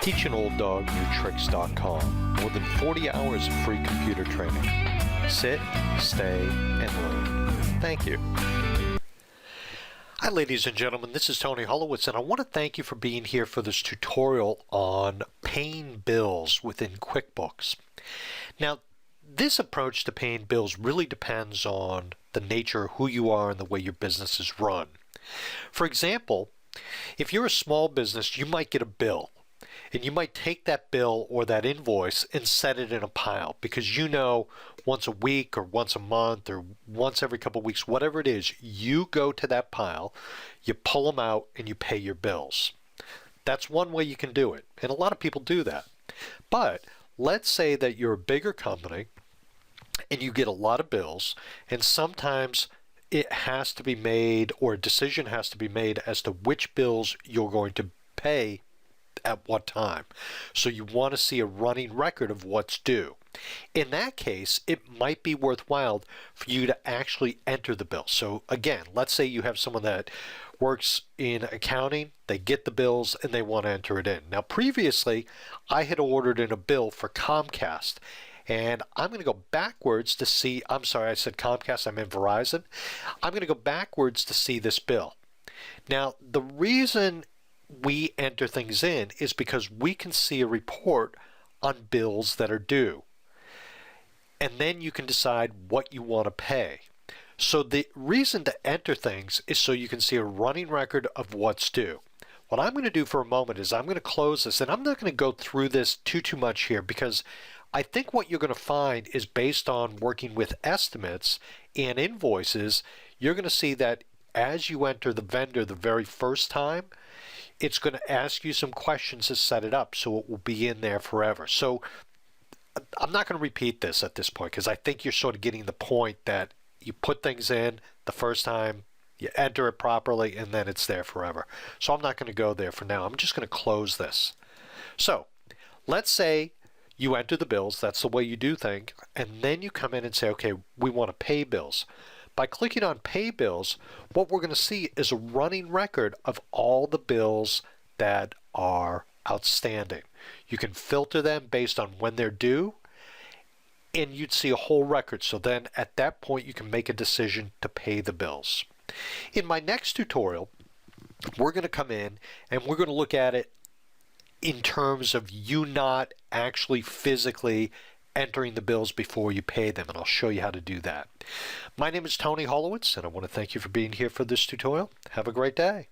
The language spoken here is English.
Teach an old dog new tricks.com. More than 40 hours of free computer training. Sit, stay, and learn. Thank you. Hi ladies and gentlemen, this is Tony Holowitz, and I want to thank you for being here for this tutorial on paying bills within QuickBooks. Now, this approach to paying bills really depends on the nature of who you are and the way your business is run. For example, if you're a small business, you might get a bill, and you might take that bill or that invoice and set it in a pile because you know once a week or once a month or once every couple of weeks, whatever it is, you go to that pile, you pull them out, and you pay your bills. That's one way you can do it, and a lot of people do that. But let's say that you're a bigger company and you get a lot of bills, and sometimes it has to be made, or a decision has to be made as to which bills you're going to pay at what time. So you want to see a running record of what's due. In that case, it might be worthwhile for you to actually enter the bill. So again, let's say you have someone that works in accounting, they get the bills and they want to enter it in. Now previously, I had ordered in a bill for Comcast, and I'm going to go backwards to see, I'm sorry, I said Comcast, I meant Verizon. I'm going to go backwards to see this bill. Now, the reason we enter things in is because we can see a report on bills that are due. And then you can decide what you want to pay. So the reason to enter things is so you can see a running record of what's due. What I'm going to do for a moment is I'm going to close this, and I'm not going to go through this too much here because I think what you're going to find is based on working with estimates and invoices, you're going to see that as you enter the vendor the very first time, it's going to ask you some questions to set it up so it will be in there forever. So I'm not going to repeat this at this point because I think you're sort of getting the point that you put things in the first time, you enter it properly, and then it's there forever. So I'm not going to go there for now. I'm just going to close this. So let's say you enter the bills, that's the way you do things, and then you come in and say, okay, we want to pay bills. By clicking on Pay Bills, what we're going to see is a running record of all the bills that are outstanding. You can filter them based on when they're due, and you'd see a whole record. So then at that point, you can make a decision to pay the bills. In my next tutorial, we're going to come in and we're going to look at it in terms of you not actually physically entering the bills before you pay them, and I'll show you how to do that. My name is Tony Holowitz, and I want to thank you for being here for this tutorial. Have a great day.